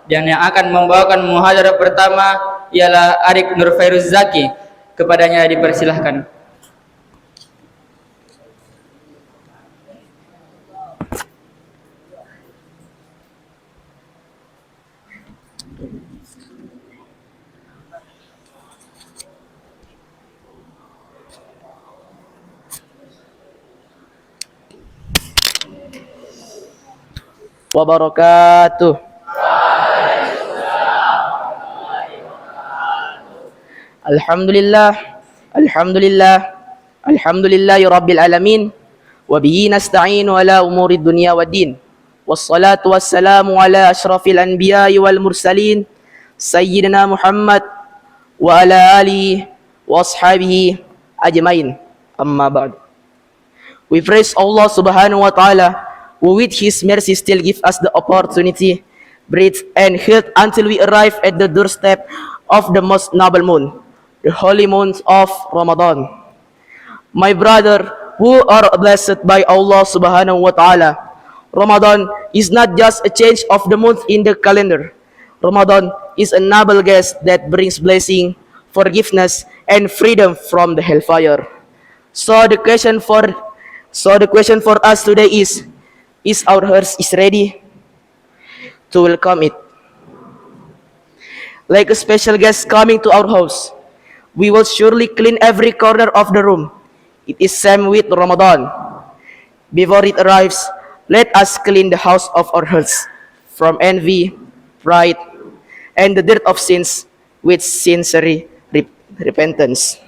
Dan yang akan membawakan muhadarah pertama ialah Arik Nur Fairuz Zaki. Kepadanya dipersilahkan. Wabarakatuh. Alhamdulillah, Alhamdulillah, Alhamdulillahi Rabbil Alamin. Wabihi nasta'inu ala umuri dunia wa din. Wassalatu wassalamu ala ashrafil anbiya'i wal mursalin, Sayyidina Muhammad wa ala alihi wa ashabihi ajmain. Amma ba'd. We praise Allah subhanahu wa ta'ala, who with His mercy still give us the opportunity, breathe and health until we arrive at the doorstep of the most noble moon, the holy month of Ramadan. My brother, who are blessed by Allah subhanahu wa ta'ala, Ramadan is not just a change of the month in the calendar. Ramadan is a noble guest that brings blessing, forgiveness, and freedom from the hellfire. So the question for us today is our hearts is ready to welcome it? Like a special guest coming to our house, we will surely clean every corner of the room. It is same with Ramadan. Before it arrives, let us clean the house of our hearts from envy, pride, and the dirt of sins with sincere repentance.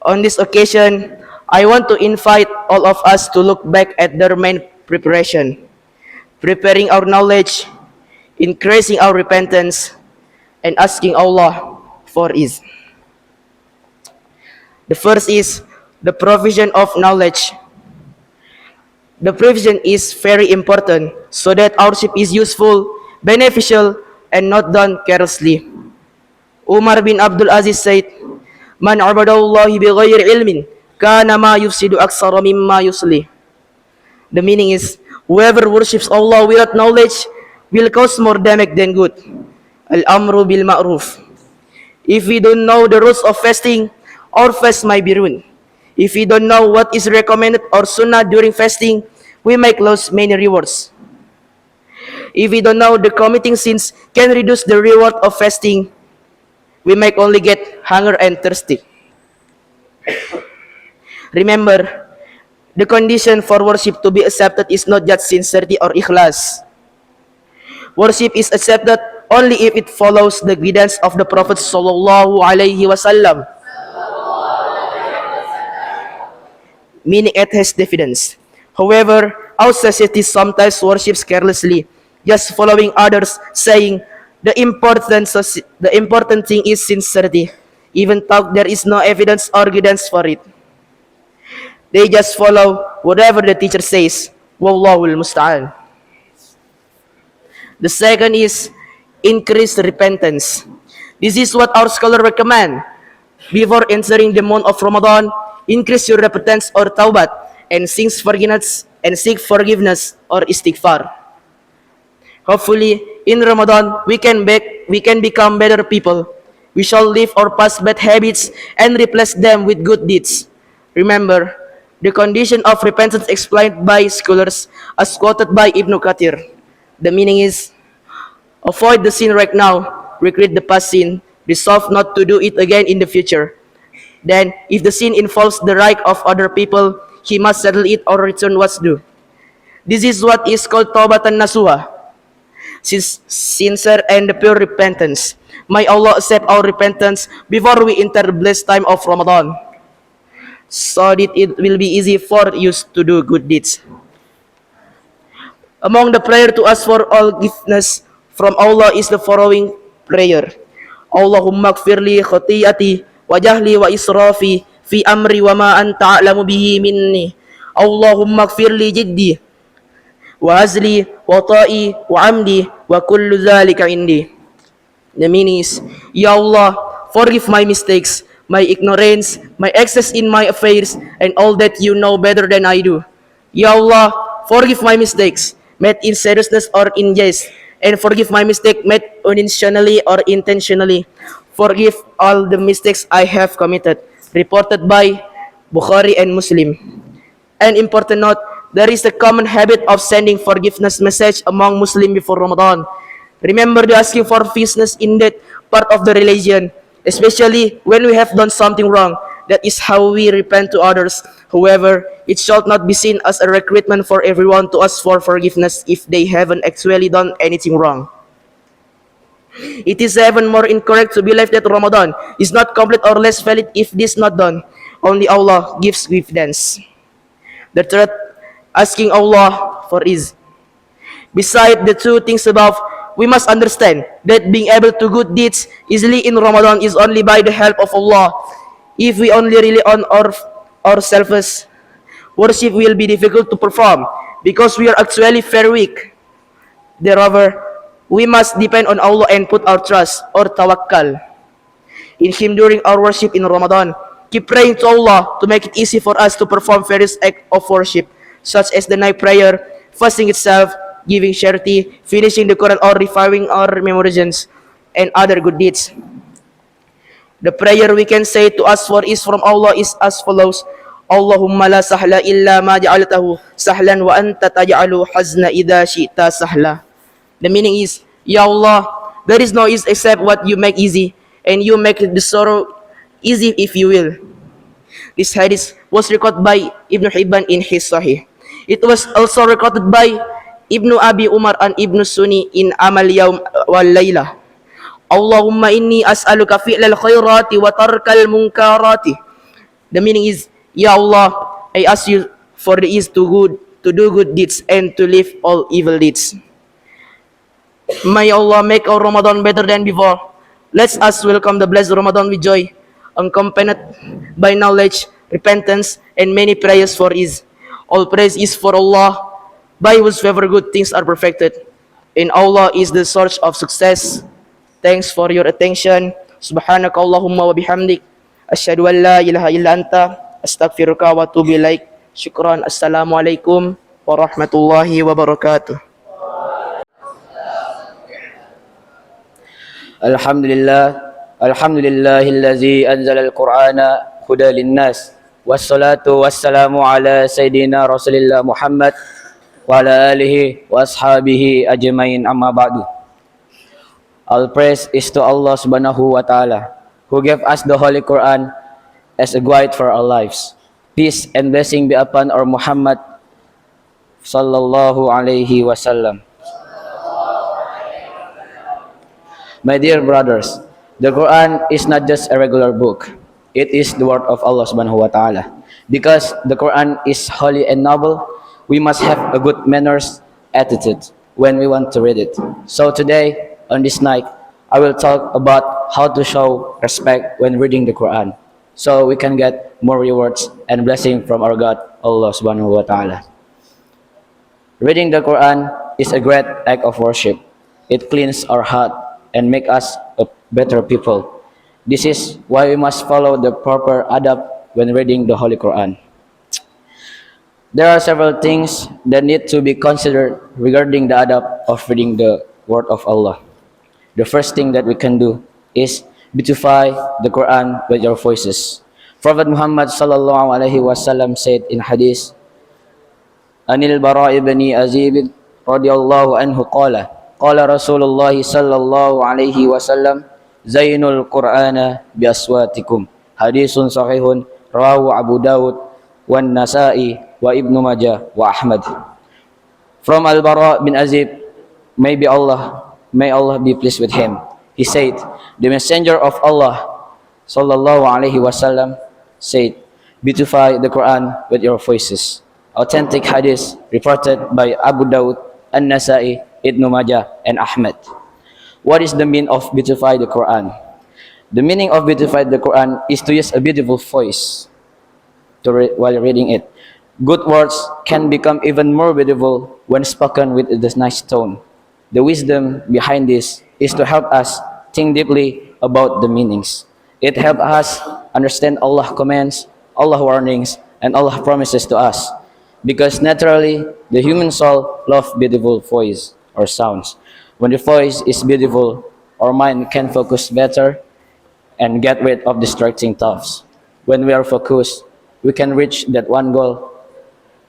On this occasion, I want to invite all of us to look back at the main preparation, preparing our knowledge, increasing our repentance, and asking Allah for His. The first is the provision of knowledge. The provision is very important so that our worship is useful, beneficial, and not done carelessly. Umar bin Abdul Aziz said, "Man abadallahi bighairi ilmin, kana ma yufsidu aksara mimma yusli." The meaning is, whoever worships Allah without knowledge will cause more damage than good. Al-amru bil ma'ruf. If we don't know the rules of fasting, our fast might be ruined. If we don't know what is recommended or sunnah during fasting, we might lose many rewards. If we don't know the committing sins can reduce the reward of fasting, we might only get hunger and thirsty. Remember, the condition for worship to be accepted is not just sincerity or ikhlas. Worship is accepted only if it follows the guidance of the Prophet sallallahu alaihi wasallam, meaning it has dividends. However, our society sometimes worships carelessly, just following others, saying the important thing is sincerity, even though there is no evidence or guidance for it. They just follow whatever the teacher says. Wallahul musta'an. The second is increased repentance. This is what our scholar recommend. Before entering the month of Ramadan, increase your repentance or taubat and seek forgiveness or istighfar. Hopefully, in Ramadan, we can become better people. We shall leave our past bad habits and replace them with good deeds. Remember, the condition of repentance explained by scholars as quoted by Ibn Kathir. The meaning is, avoid the sin right now, regret the past sin, resolve not to do it again in the future. Then, if the sin involves the right of other people, he must settle it or return what's due. This is what is called taubatan nasuha, sincere and pure repentance. May Allah accept our repentance before we enter the blessed time of Ramadan, so that it will be easy for you to do good deeds. Among the prayer to ask for all forgiveness from Allah is the following prayer. Allahumma gfirli khati'ati wa jahli wa israfi fi amri wa ma anta a'lamu bihi minni. Allahumma gfirli jiddi wa azli wa ta'i wa amdi wa kullu dhalika indi. The meaning is, Ya Allah, forgive my mistakes, my ignorance, my excess in my affairs, and all that you know better than I do. Ya Allah, forgive my mistakes, made in seriousness or in jest, and forgive my mistake made unintentionally or intentionally. Forgive all the mistakes I have committed. Reported by Bukhari and Muslim. An important note, there is a common habit of sending forgiveness message among Muslims before Ramadan. Remember the asking for forgiveness in that part of the religion, especially when we have done something wrong. That is how we repent to others. However, it shall not be seen as a recruitment for everyone to ask for forgiveness if they haven't actually done anything wrong. It is even more incorrect to believe that Ramadan is not complete or less valid if this not done. Only Allah gives evidence. The third, asking Allah for is. Beside the two things above, we must understand that being able to good deeds easily in Ramadan is only by the help of Allah. If we only rely on ourselves, worship will be difficult to perform because we are actually very weak. Therefore, we must depend on Allah and put our trust or tawakkal in Him during our worship in Ramadan. Keep praying to Allah to make it easy for us to perform various acts of worship, such as the night prayer, fasting itself, giving charity, finishing the Quran or reviving our memorization, and other good deeds. The prayer we can say to ask for is from Allah is as follows. Allahumma la sahla illa ma ja'altahu sahlan wa anta taj'alu hazna idha syi'ta sahla. The meaning is, Ya Allah, there is no ease except what you make easy, and you make the sorrow easy if you will. This hadith was recorded by Ibn Hibban in his Sahih. It was also recorded by Ibn Abi Umar and Ibn Sunni in Amal Yawm wal Laylah. Allahumma inni as'aluka fi'lal khairati wa tarkal munkarati. The meaning is, Ya Allah, I ask you for the ease to do good deeds and to leave all evil deeds. May Allah make our Ramadan better than before. Let us welcome the blessed Ramadan with joy, accompanied by knowledge, repentance, and many prayers for ease. All praise is for Allah, by whose favor good things are perfected. And Allah is the source of success. Thanks for your attention. Subhanaka Allahumma wa bihamdik. Asyhadu an la ilaha illa anta. Astaghfiruka wa atubu ilaik. Syukran. Assalamualaikum warahmatullahi wabarakatuh. Alhamdulillah, alhamdulillahillazi anzala al-Qur'ana huda linnas, wassalatu wassalamu ala sayyidina Rasulillah Muhammad wa ala alihi wa ashabihi ajmain, amma ba'du. All praise is to Allah subhanahu wa ta'ala, who gave us the Holy Quran as a guide for our lives. Peace and blessing be upon our Muhammad sallallahu alaihi wasallam. My dear brothers, the Quran is not just a regular book. It is the word of Allah subhanahu wa ta'ala. Because the Quran is holy and noble, we must have a good manners attitude when we want to read it. So today, on this night, I will talk about how to show respect when reading the Quran, so we can get more rewards and blessing from our God, Allah subhanahu wa ta'ala. Reading the Quran is a great act of worship. It cleans our heart and make us a better people. This is why we must follow the proper adab when reading the Holy Quran. There are several things that need to be considered regarding the adab of reading the word of Allah. The first thing that we can do is beautify the Quran with your voices. Prophet Muhammad sallallahu alaihi wasallam said in hadith, Anil Bara ibn Azib radhiyallahu anhu qala, qala Rasulullah sallallahu alaihi wasallam, Zainul Qur'ana bi aswatikum. Hadithun sahihun rawahu Abu Dawud wan Nasa'i wa Ibnu Majah wa Ahmad. From Al-Bara bin Azib, may Allah be pleased with him. He said, the messenger of Allah sallallahu alaihi wasallam said, beautify the Quran with your voices. Authentic hadith reported by Abu Dawud, An-Nasa'i, Ibn Majah, and Ahmad. What is the meaning of beautify the Quran? The meaning of beautify the Quran is to use a beautiful voice while reading it. Good words can become even more beautiful when spoken with a nice tone. The wisdom behind this is to help us think deeply about the meanings. It helps us understand Allah's commands, Allah's warnings, and Allah's promises to us. Because naturally, the human soul loves beautiful voice or sounds. When the voice is beautiful, our mind can focus better and get rid of distracting thoughts. When we are focused, we can reach that one goal.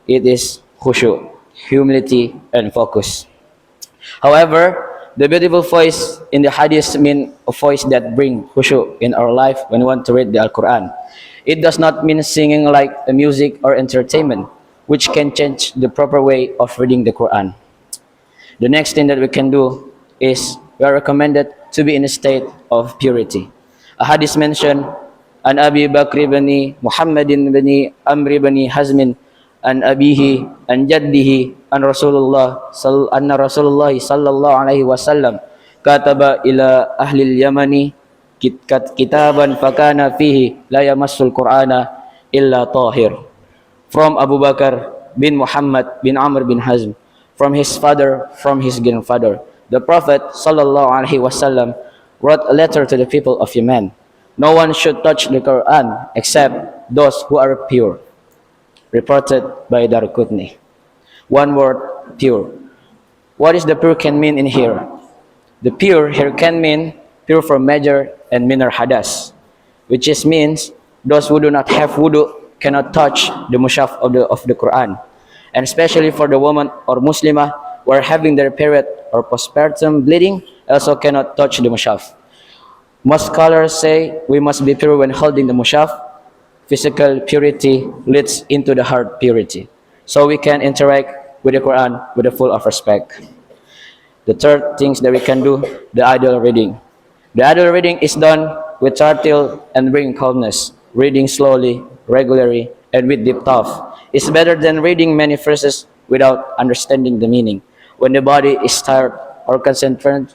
It is khushu, humility, and focus. However, the beautiful voice in the hadith mean a voice that bring khushu in our life when we want to read the Al-Quran. It does not mean singing like a music or entertainment, which can change the proper way of reading the Quran. The next thing that we can do is we are recommended to be in a state of purity. A hadith mentioned, An Abi Bakr bani Muhammadin bani Amri bani Hazmin an abihi an jaddihi an anna Rasulullah sallallahu alaihi wasallam kataba ila ahli al-Yamani kitaban fakana fihi la yamassul Qur'ana illa tahir. From Abu Bakar bin Muhammad bin Amr bin Hazm, from his father, from his grandfather. The Prophet sallallahu alaihi wasallam wrote a letter to the people of Yemen. No one should touch the Quran except those who are pure. Reported by Darqutni. One word, pure. What is the pure can mean in here? The pure here can mean pure from major and minor hadas, which is means those who do not have wudu cannot touch the mushaf of the Quran, and especially for the woman or Muslimah who are having their period or postpartum bleeding also cannot touch the mushaf. Most scholars say we must be pure when holding the mushaf. Physical purity leads into the heart purity, so we can interact with the Quran with a full of respect. The third things that we can do, the idle reading. The idle reading is done with tartil and bring calmness. Reading slowly, regularly, and with deep thought is better than reading many verses without understanding the meaning. When the body is tired or concentration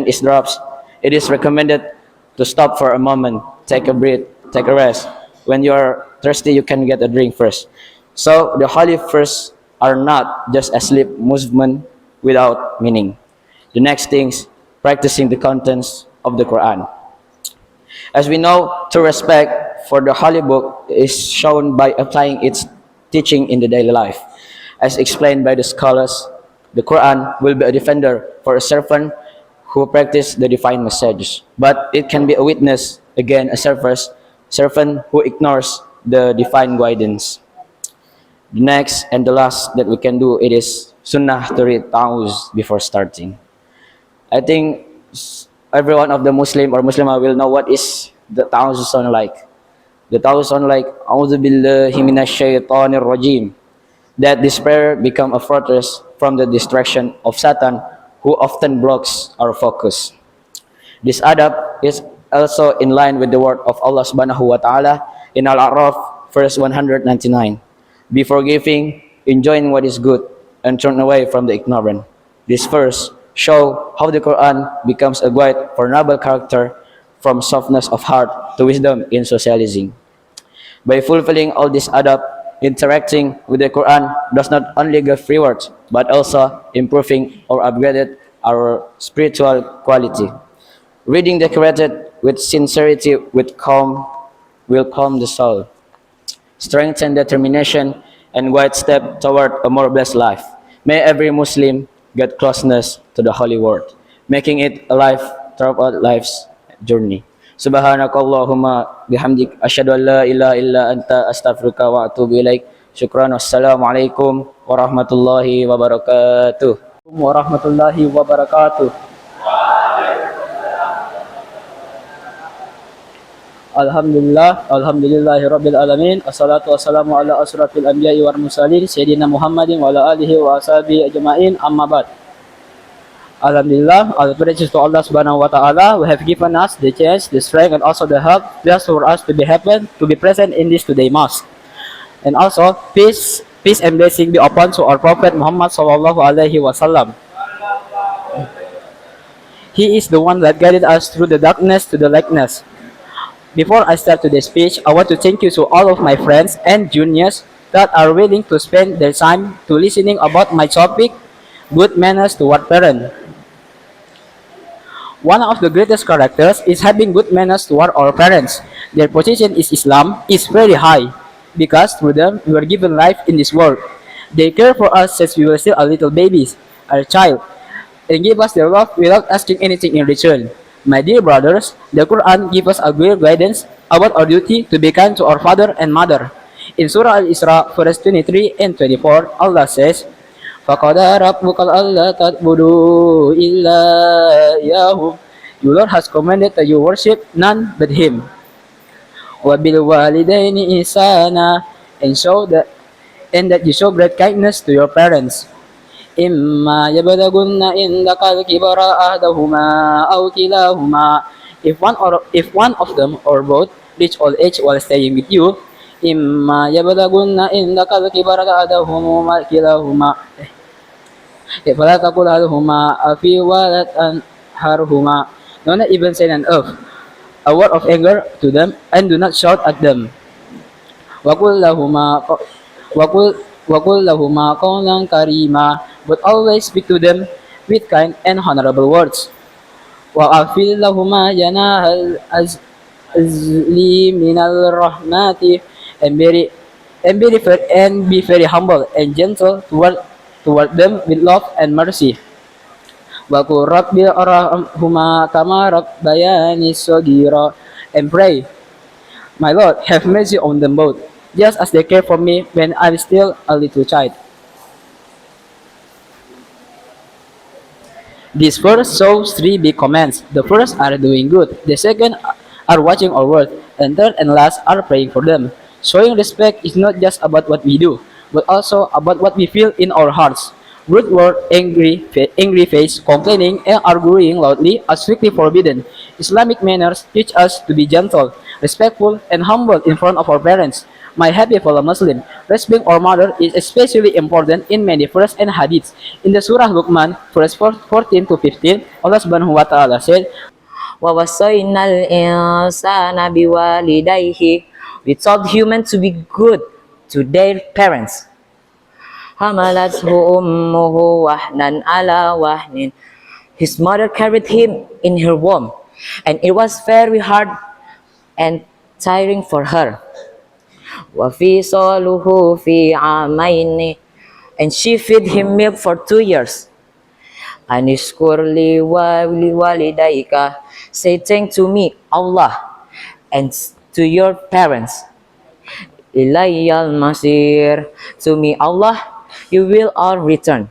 is drops, it is recommended to stop for a moment, take a breath, take a rest. When you are thirsty, you can get a drink first. So the holy verses are not just a sleep movement without meaning. The next things, practicing the contents of the Quran. As we know, true respect for the holy book is shown by applying its teaching in the daily life. As explained by the scholars, the Quran will be a defender for a servant who practice the divine message, but it can be a witness against a servant who ignores the divine guidance. The next and the last that we can do, it is sunnah to read ta'awuz before starting. I think everyone of the Muslim or Muslimah will know what is the ta'awuz sound like. The ta'awuz sound like A'udhu billahi minash shaitanir rajim. That this prayer become a fortress from the distraction of Satan, who often blocks our focus. This adab is also in line with the word of Allah subhanahu wa ta'ala in Al-A'raf verse 199. Be forgiving, enjoying what is good, and turn away from the ignorant. This verse show how the Quran becomes a guide for noble character from softness of heart to wisdom in socializing. By fulfilling all this adab, interacting with the Quran does not only give rewards, but also improving or upgraded our spiritual quality. Reading decorated with sincerity, with calm, will calm the soul, strengthen determination, and guide step toward a more blessed life. May every Muslim get closeness to the Holy Word, making it a life throughout life's journey. Subhanakallahumma bihamdik asyhadu an la ilaha illa anta astaghfiruka wa atubu ilaik. Syukran, wassalamualaikum warahmatullahi wabarakatuh. Warahmatullahi wabarakatuh. Alhamdulillahi rabbil alamin. Assalatu wassalamu ala asrafil anbiya'i wal mursalin sayyidina Muhammadin wa ala alihi wa ashabihi ajma'in, amma ba'd. Alhamdulillah, all praises to Allah subhanahu wa ta'ala who have given us the chance, the strength, and also the help just for us to be happen to be present in this today mosque. And also, peace and blessing be upon to our Prophet Muhammad sallallahu alaihi wasallam. He is the one that guided us through the darkness to the lightness. Before I start today's speech, I want to thank you to all of my friends and juniors that are willing to spend their time to listening about my topic, good manners toward parents. One of the greatest characters is having good manners toward our parents. Their position in Islam is very high because through them we were given life in this world. They care for us since we were still a little babies, a child. and give us their love without asking anything in return. My dear brothers, the Quran gives us a great guidance about our duty to be kind to our father and mother. In Surah Al-Isra, verse 23 and 24, Allah says, فَقَدَى رَبُّكَ أَلَّا تَعْبُدُوا إِلَّا إِيَّاهُ. Your Lord has commanded that you worship none but Him. وَبِالْوَالِدَيْنِ إِحْسَانًا, and that you show great kindness to your parents. إِمَّا يَبْلُغُنَّ عِندَكَ الْكِبَرَ أَحَدُهُمَا أَوْ كِلَاهُمَا. If one of them or both reach old age while staying with you, إِمَّا يَبْلُغُنَّ عِندَكَ الْكِبَرَ أَحَدُهُمَا أَوْ كِلَاهُمَا فَلَا تَقُل لَهُمَا أُفٍّ وَلَا تَنْهَرْهُمَا. Do not even say an oath, a word of anger to them, and do not shout at them. وَقُل لَهُمَا وَقُل لَهُمَا قَوْلًا كَرِيمًا. But always speak to them with kind and honorable words. وَأَخْفِضْ لَهُمَا جَنَاحَ الْعُذْرِ مِنَ الرَّحْمَةِ. And be very humble and gentle toward them with love and mercy. وَقُلْ رَبِّ ارْحَمْهُمَا كَمَا رَبَّيَانِي صَغِيرًا. And pray, my Lord, have mercy on them both, just as they care for me when I am still a little child. This verse shows three big commands. The first are doing good, the second are watching our word, and third and last are praying for them. Showing respect is not just about what we do, but also about what we feel in our hearts. Rude word, angry face, complaining, and arguing loudly are strictly forbidden. Islamic manners teach us to be gentle, respectful, and humble in front of our parents. My happy fellow Muslim, respecting our mother is especially important in many verses and hadiths. In the Surah Luqman, verse 14 to 15, Allah Subhanahu wa Ta'ala said, وَوَصَّيْنَا الْإِنسَانَ بِوَالِدَيْهِ. We taught humans to be good to their parents. حَمَلَتْهُ أُمُّهُ وَهْنًا عَلَى وَهْنٍ. His mother carried him in her womb, and it was very hard and tiring for her. وَفِصَالُهُ فِي عَامَيْنِ. And she fed him milk for 2 years. Anishkur li walidayka. Say thank to me, Allah, and to your parents. Ilayyal masir. To me, Allah, you will all return.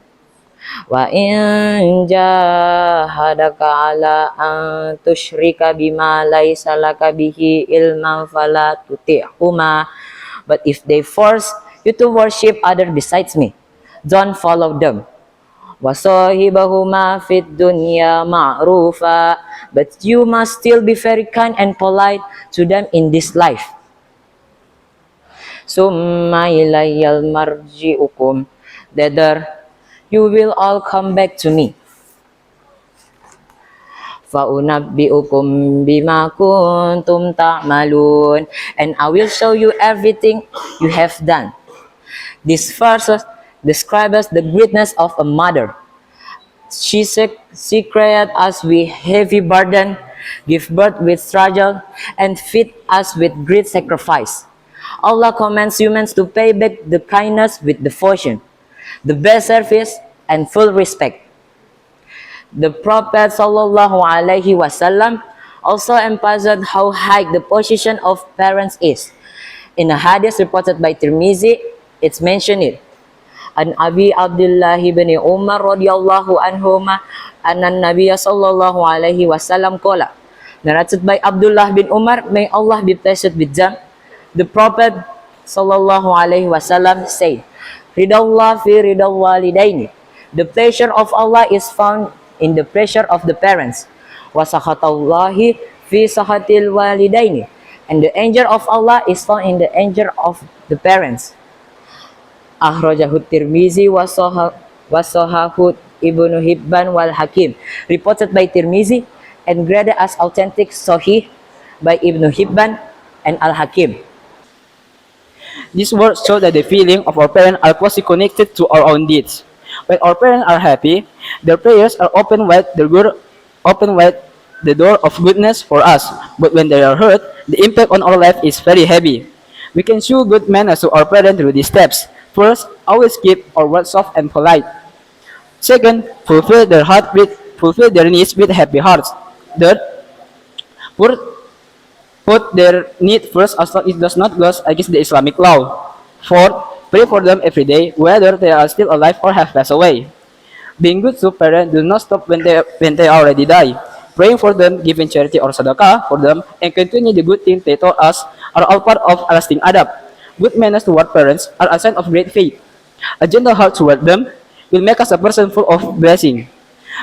Wa in jahadaka ala an tushrika bima laysa laka bihi ilman fala tuti'huma. But if they force you to worship other besides me, don't follow them. وَصَاحِبَهُمَا فِي الدُّنْيَا مَعْرُوفًا. But you must still be very kind and polite to them in this life. ثُمَّ إِلَيَّ الْمَرْجِعُكُمْ. Thither you will all come back to me. فَأُنَبِّئُكُمْ بِمَا كُنْتُمْ تَعْمَلُونَ. And I will show you everything you have done. This verse describes the greatness of a mother. She created us with heavy burden, give birth with struggle, and feed us with great sacrifice. Allah commands humans to pay back the kindness with devotion, the best service, and full respect. The Prophet ﷺ also emphasized how high the position of parents is. In a hadith reported by Tirmizi, it's mentioned it. An Abi Abdullah bin Umar radhiyallahu anhuma anna Nabiy sallallahu alaihi wasallam qala. Narrated by Abdullah bin Umar, may Allah be pleased with them. The Prophet sallallahu alaihi wasallam said, "Ridallah fi ridal walidaini." The pleasure of Allah is found in the pleasure of the parents. Wa sakhatallahi fi sakhatil walidaini. And the anger of Allah is found in the anger of the parents. Akhrajahu Tirmizi wa sahahu Ibnu Hibban wal Hakim. Reported by Tirmizi and graded as authentic Sahih by Ibnu Hibban and Al Hakim. These words show that the feeling of our parents are closely connected to our own deeds. When our parents are happy, their prayers are open wide the door of goodness for us. But when they are hurt, the impact on our life is very heavy. We can show good manners to our parents through these steps. First, always keep our words soft and polite. Second, fulfill their needs with happy hearts. Third, put, put their need first as long it does not go against the Islamic law. Fourth, pray for them every day, whether they are still alive or have passed away. Being good to parents do not stop when they already die. Praying for them, giving charity or sadaqah for them, and continue the good things they taught us are all part of lasting adab. Good manners toward parents are a sign of great faith. A gentle heart toward them will make us a person full of blessing.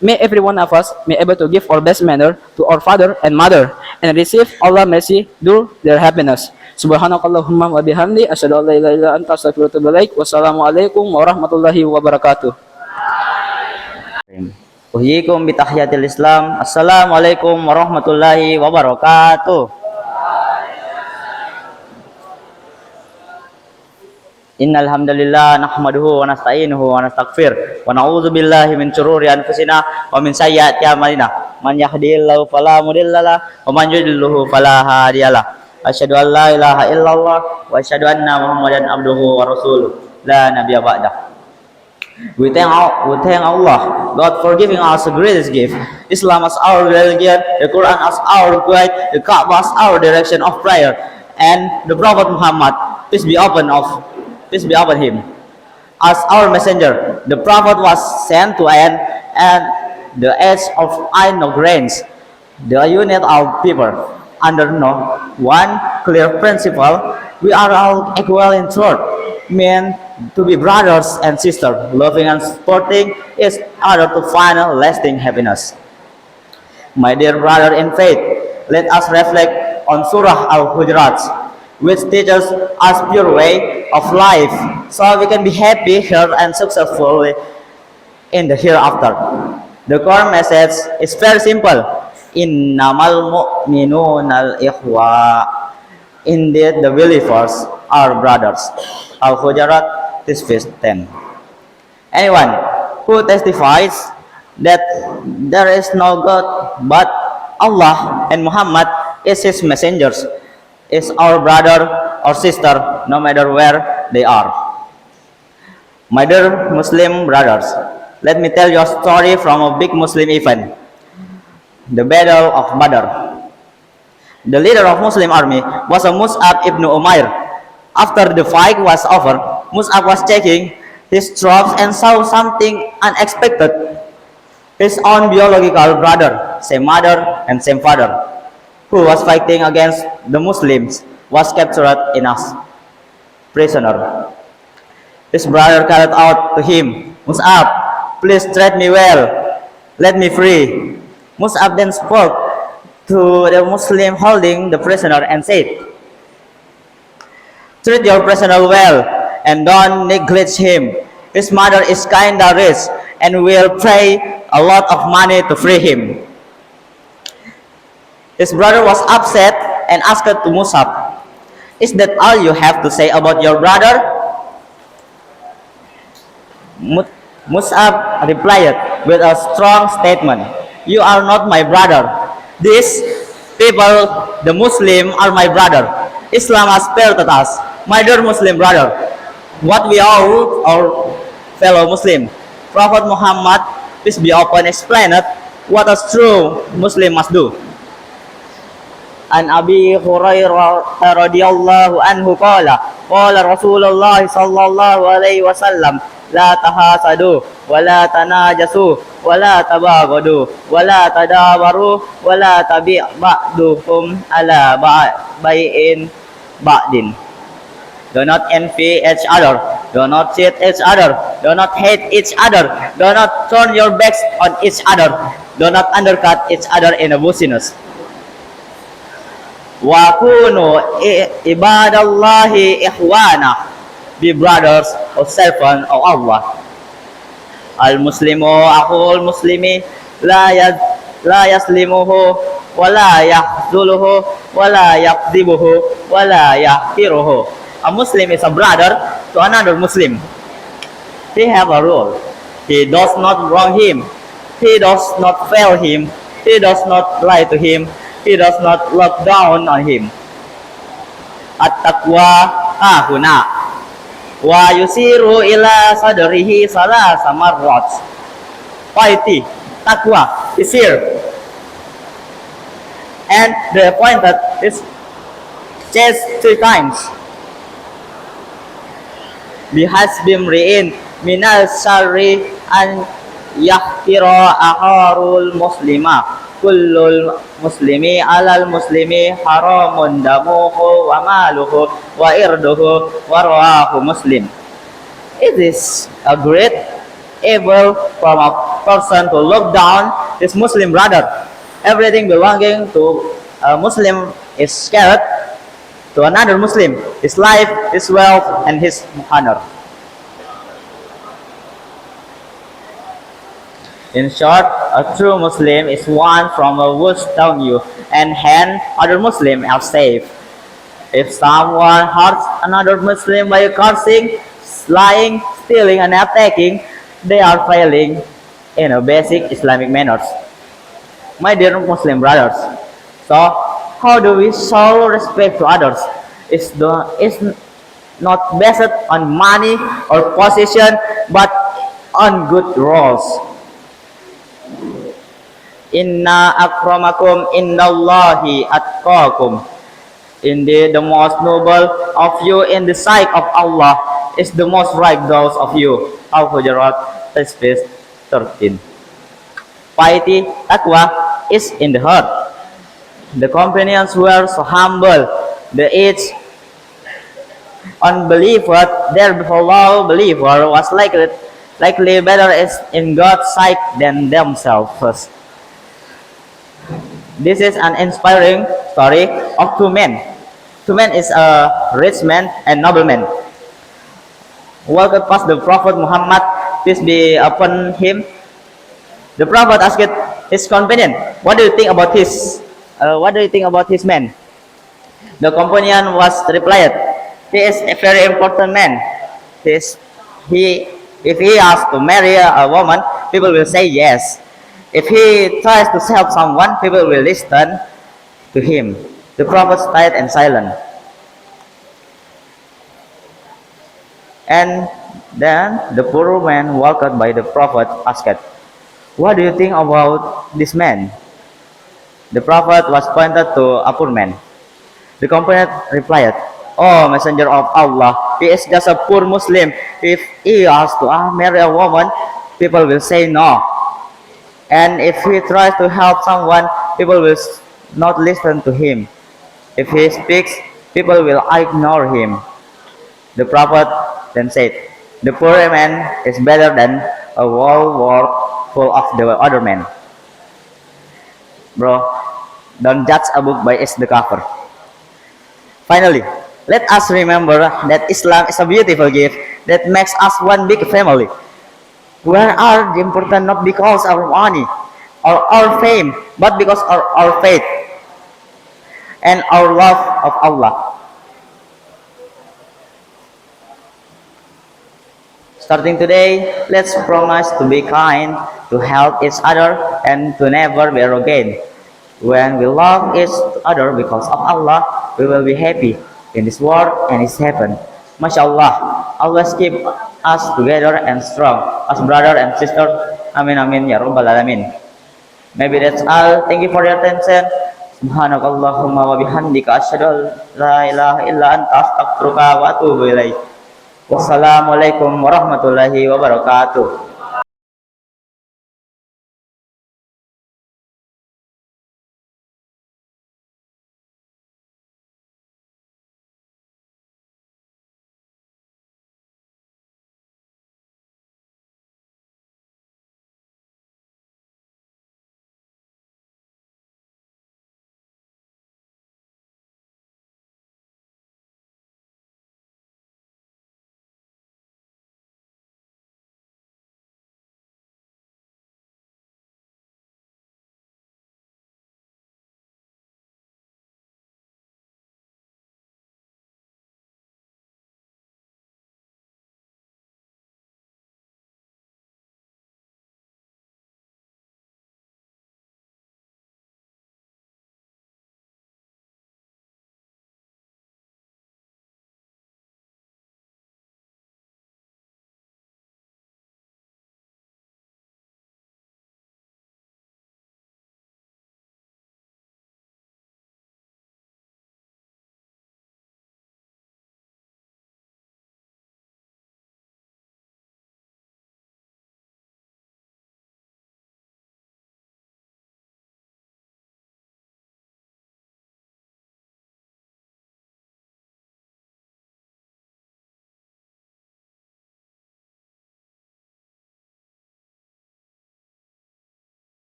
May every one of us be able to give our best manner to our father and mother and receive Allah mercy through their happiness. Subhanakallahumma wa bihamdi asyhadu an la ilaha illa anta astaghfiruka wa atubu ilaik. Wassalamualaikum warahmatullahi wabarakatuh. Uhyikum bitahiyatil Islam. Assalamualaikum warahmatullahi wabarakatuh. Innal hamdalillah nahmaduhu wa nasta'inuhu wa nastaghfir wa na'udzu billahi min shururi anfusina wa min sayyiati a'malina. Man yahdihillahu fala mudhillalah wa man yudlilhu fala hadiyalah. Asyhadu an la ilaha illallah wa asyhadu anna Muhammadan abduhu wa rasuluh. La nabiyya ba'dah. We thank Allah, God, for giving us the greatest gift. Islam as our religion, the Quran as our guide, the Kaaba as our direction of prayer, and the Prophet Muhammad, peace be upon him, as our messenger. The Prophet was sent to end and the age of ignorance, the unit of people. Under one clear principle, we are all equal in truth, meant to be brothers and sisters, loving and supporting each other to find a lasting happiness. My dear brother in faith, let us reflect on Surah Al-Hujurat, which teaches us pure way of life, so we can be happy here and successful in the hereafter. The core message is very simple. Innamal mu'minuna al-ikhwa. Indeed, the believers are brothers. Al-Hujurat, verse 10. Anyone who testifies that there is no God but Allah and Muhammad is his messengers is our brother or sister, no matter where they are. My dear Muslim brothers, let me tell you a story from a big Muslim event, the Battle of Badr. The leader of Muslim army was a Mus'ab ibn Umair. After the fight was over, Mus'ab was checking his troops and saw something unexpected. His own biological brother, same mother and same father, who was fighting against the Muslims, was captured in as prisoner. His brother called out to him, Mus'ab, please treat me well, let me free. Mus'ab then spoke to the Muslim holding the prisoner and said, treat your prisoner well and don't neglect him. His mother is kinda rich and will pay a lot of money to free him. His brother was upset and asked to Mus'ab, is that all you have to say about your brother? Mus'ab replied with a strong statement, you are not my brother. These people, the Muslim, are my brother. Islam has spared us, my dear Muslim brother, what we owe our fellow Muslim. Prophet Muhammad, peace be upon, explained what a true Muslim must do. An Abi Hurairah radhiyallahu anhu qala Rasulullah sallallahu alaihi wasallam, la tahasadu wa la tanajasu wa la tabaghadu wa la tadabaru wa la tabi' ba'dukum ala bai'in ba'din. Do not envy each other, do not cheat each other, do not hate each other, do not turn your backs on each other, do not undercut each other in abusiveness. Wa kunu ibadallahi ikhwana, be brothers or servants of Allah. Al-Muslimu akhul muslimi la yaslimuhu wa la yahzuluhu wa la yakdibuhu wa la yahkiruhu. A Muslim is a brother to another Muslim. He have a rule. He does not wrong him. He does not fail him. He does not lie to him. He does not look down on him. At-taqwa hahuna. Wa yusiru ila sadrihi salasa marrat. piety, taqwa is here. And the appointed is changed 3 times. Bihasbi mri'in minal syarri an yahtira akharul muslima kullul muslimi alal muslimi haramun damuhu wa maluhu wa irduhu wa rawahu muslim. It is a great evil from a person to look down his Muslim brother. Everything belonging to a Muslim is scared to another Muslim, his life, his wealth, and his honor. In short, a true Muslim is one from who stone you and hand other Muslim are safe. If someone hurts another Muslim by cursing, lying, stealing, and attacking, they are failing in a basic Islamic manners. My dear Muslim brothers, so how do we show respect to others? It's not based on money or position, but on good rules. Inna akramakum indallahi atqakum. Indeed, the most noble of you in the sight of Allah is the most right those of you. Al-Hujurat, verse 13. Piety, taqwa, is in the heart. The companions were so humble. The each unbeliever, their fellow believer, was likely better in God's sight than themselves. This is an inspiring story of 2 men. 2 men is a rich man and nobleman. Walked past the Prophet Muhammad, peace be upon him. The Prophet asked his companion, "What do you think about his? What do you think about his man?" The companion was replied, "He is a very important man. If he asks to marry a woman, people will say yes. If he tries to help someone, people will listen to him." The Prophet stayed and silent. And then the poor man walked by the Prophet asked, "What do you think about this man?" The Prophet was pointed to a poor man. The companion replied, "Oh, messenger of Allah, he is just a poor Muslim. If he asks to marry a woman, people will say no. And if he tries to help someone, people will not listen to him. If he speaks, people will ignore him." The Prophet then said, "The poor man is better than a whole world full of the other men." Bro, don't judge a book by its the cover. Finally, let us remember that Islam is a beautiful gift that makes us one big family. We are important not because of our money or our fame, but because of our faith and our love of Allah. Starting today, let's promise to be kind, to help each other, and to never be arrogant. When we love each other because of Allah, we will be happy in this world and His heaven. MashaAllah, always keep us together and strong as brother and sister. Amin amin ya rabbal alamin. Maybe that's all. Thank you for your attention. Subhanakallahumma wa bihamdika asyhadu an la ilaha illa anta astaghfiruka wa atubu ilaik. Wassalamualaikum warahmatullahi wabarakatuh.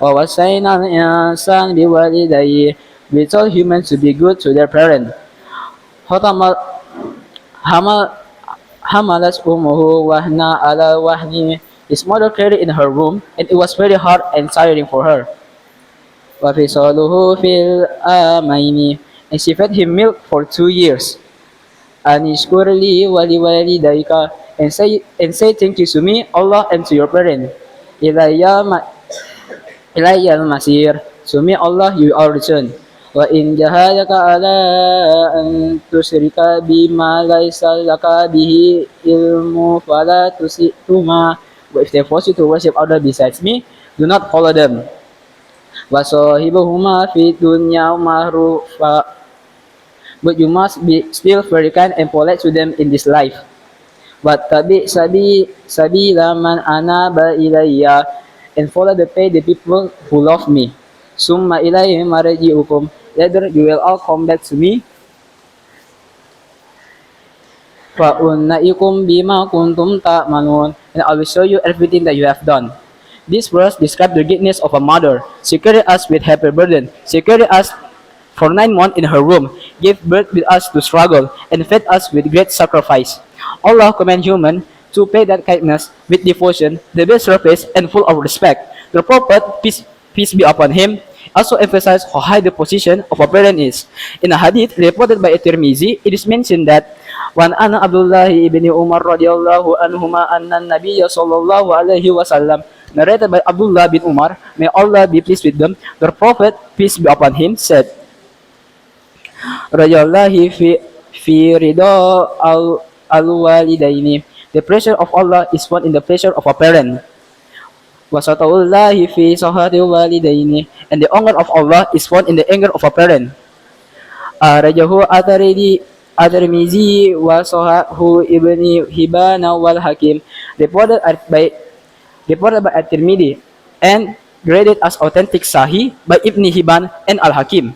وَوَصَّيْنَا الْإِنسَانَ بِوَالِدَيْهِ. We told humans to be good to their parents. حملت أمه وهنا على وهن. His mother carried in her womb, and it was very hard and tiring for her. وفصاله في العامين. And she fed him milk for 2 years. أن اشكر لي ولوالديك. And say thank you to me, Allah, and to your parents. إلي المصير. To me, Allah, you are returned. وإن جاهدك على أن تشرك بما ليس لك به علم فلا تطعهما. But if they force you to worship other besides me, do not follow them. وصاحبهما في الدنيا معروفا. But you must be still very kind and polite to them in this life. واتبع سبيل من أناب إلي. And follow the path the people who love me. ثم إليه مرجعكم. Later you will all come back to me. فَأُنَّئِكُمْ بِمَا كُنْتُمْ تَعْمَلُونَ. And I will show you everything that you have done. This verse describes the greatness of a mother. She carried us with heavy burden. She carried us for 9 months in her womb, gave birth with us to struggle, and fed us with great sacrifice. Allah commands human to pay that kindness with devotion, the best service, and full of respect. The Prophet, peace be upon him, also emphasized how high the position of a parent is. In a hadith reported by At-Tirmizi, it is mentioned that وعن أن عبد الله ibn Umar radhiyallahu anhuma anna Nabiya sallallahu alaihi wasallam, narrated by Abdullah bin Umar, may Allah be pleased with them, the Prophet, peace be upon him, said, Rajallahi fi ridha al-walidaini. The pleasure of Allah is found in the pleasure of a parent. Wasataullahi fi sahati walidaini. And the anger of Allah is found in the anger of a parent. Rajahu At-Tirmizi wa Sahahu Ibni Hibban wal Hakim. Reported by At-Tirmidhi and graded as authentic Sahih by Ibn Hibban and Al-Hakim.